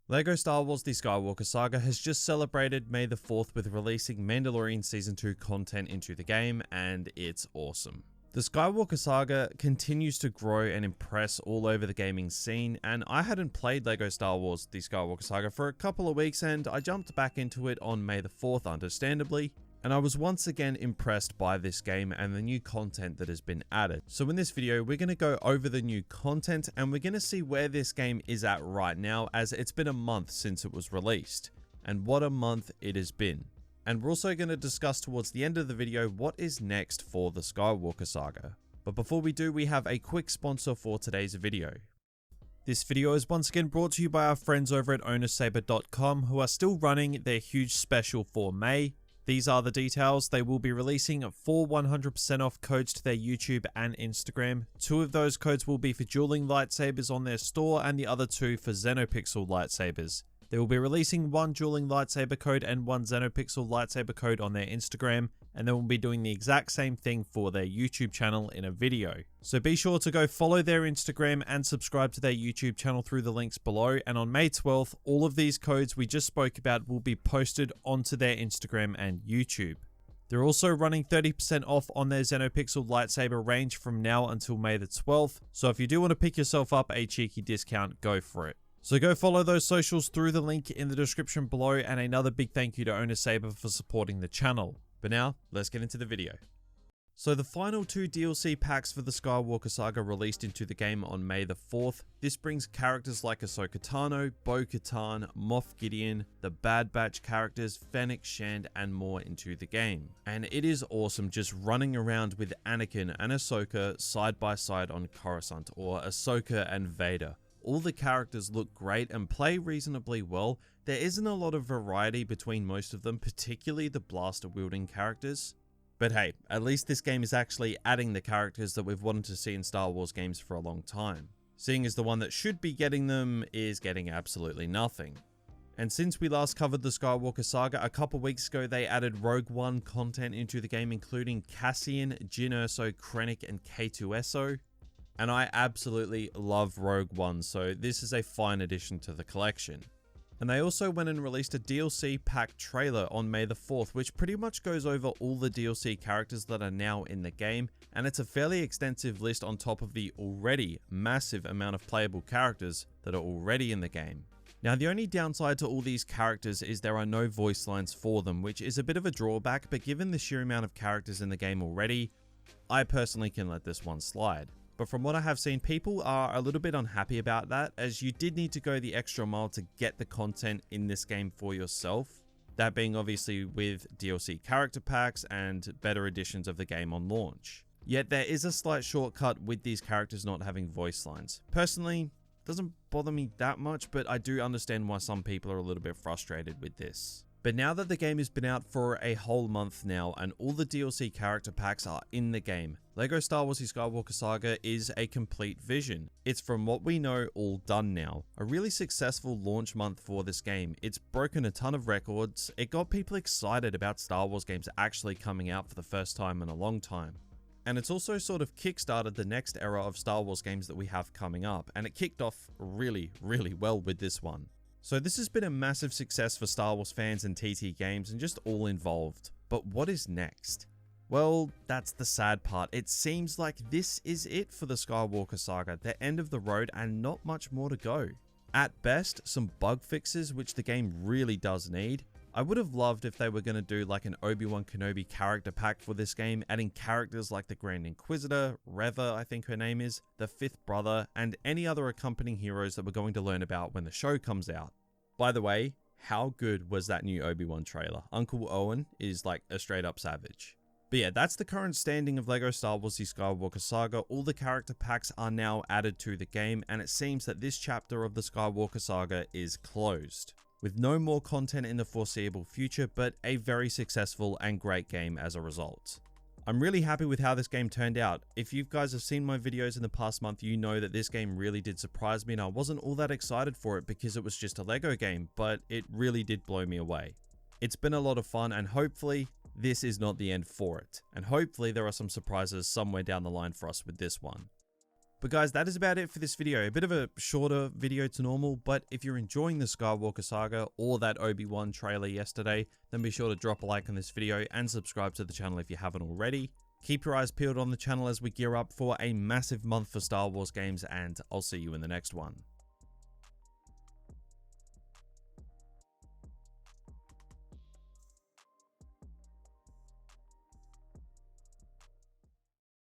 LEGO Star Wars The Skywalker Saga has just celebrated May the 4th with releasing Mandalorian Season 2 content into the game, and it's awesome. The Skywalker Saga continues to grow and impress all over the gaming scene, and I hadn't played LEGO Star Wars The Skywalker Saga for a couple of weeks, and I jumped back into it on May the 4th understandably, and I was once again impressed by this game and the new content that has been added. So in this video, we're going to go over the new content and we're going to see where this game is at right now, as it's been a month since it was released. And what a month it has been. And we're also going to discuss towards the end of the video what is next for the Skywalker Saga. But before we do, we have a quick sponsor for today's video. This video is once again brought to you by our friends over at ownersaber.com, who are still running their huge special for May. These are the details. They will be releasing 4 100% off codes to their YouTube and Instagram. 2 of those codes will be for dueling lightsabers on their store, and the other 2 for Xenopixel lightsabers. They will be releasing 1 dueling lightsaber code and 1 Xenopixel lightsaber code on their Instagram, and they will be doing the exact same thing for their YouTube channel in a video. So be sure to go follow their Instagram and subscribe to their YouTube channel through the links below, and on May 12th, all of these codes we just spoke about will be posted onto their Instagram and YouTube. They're also running 30% off on their Xenopixel lightsaber range from now until May the 12th, so if you do want to pick yourself up a cheeky discount, go for it. So go follow those socials through the link in the description below, and another big thank you to Owner Saber for supporting the channel. But now, let's get into the video. So the final 2 DLC packs for the Skywalker Saga released into the game on May the 4th. This brings characters like Ahsoka Tano, Bo-Katan, Moff Gideon, the Bad Batch characters, Fennec Shand, and more into the game. And it is awesome just running around with Anakin and Ahsoka side by side on Coruscant, or Ahsoka and Vader. All the characters look great and play reasonably well. There isn't a lot of variety between most of them, particularly the blaster wielding characters. But hey, at least this game is actually adding the characters that we've wanted to see in Star Wars games for a long time, seeing as the one that should be getting them is getting absolutely nothing. And since we last covered the Skywalker Saga a couple weeks ago, they added Rogue One content into the game, including Cassian, Jyn Erso, Krennic, and K2SO. And I absolutely love Rogue One, so this is a fine addition to the collection. And they also went and released a DLC pack trailer on May the 4th, which pretty much goes over all the DLC characters that are now in the game, and it's a fairly extensive list on top of the already massive amount of playable characters that are already in the game. Now, the only downside to all these characters is there are no voice lines for them, which is a bit of a drawback, but given the sheer amount of characters in the game already, I personally can let this one slide. But from what I have seen, people are a little bit unhappy about that, as you did need to go the extra mile to get the content in this game for yourself. That being obviously with DLC character packs and better editions of the game on launch. Yet there is a slight shortcut with these characters not having voice lines. Personally, it doesn't bother me that much, but I do understand why some people are a little bit frustrated with this. But now that the game has been out for a whole month now and all the DLC character packs are in the game, LEGO Star Wars The Skywalker Saga is a complete vision. It's, from what we know, all done now. A really successful launch month for this game. It's broken a ton of records. It got people excited about Star Wars games actually coming out for the first time in a long time. And it's also sort of kickstarted the next era of Star Wars games that we have coming up, and it kicked off really, really well with this one. So this has been a massive success for Star Wars fans and TT games and just all involved. But what is next? Well, that's the sad part. It seems like this is it for the Skywalker Saga, the end of the road, and not much more to go. At best, some bug fixes, which the game really does need. I would have loved if they were going to do like an Obi-Wan Kenobi character pack for this game, adding characters like the Grand Inquisitor, Reva, I think her name is, the Fifth Brother, and any other accompanying heroes that we're going to learn about when the show comes out. By the way, how good was that new Obi-Wan trailer? Uncle Owen is like a straight up savage. But yeah, that's the current standing of LEGO Star Wars The Skywalker Saga. All the character packs are now added to the game, and it seems that this chapter of the Skywalker Saga is closed, with no more content in the foreseeable future, but a very successful and great game as a result. I'm really happy with how this game turned out. If you guys have seen my videos in the past month, you know that this game really did surprise me, and I wasn't all that excited for it because it was just a LEGO game, but it really did blow me away. It's been a lot of fun, and hopefully this is not the end for it, and hopefully there are some surprises somewhere down the line for us with this one. But guys, that is about it for this video. A bit of a shorter video to normal, but if you're enjoying the Skywalker Saga or that Obi-Wan trailer yesterday, then be sure to drop a like on this video and subscribe to the channel if you haven't already. Keep your eyes peeled on the channel as we gear up for a massive month for Star Wars games, and I'll see you in the next one.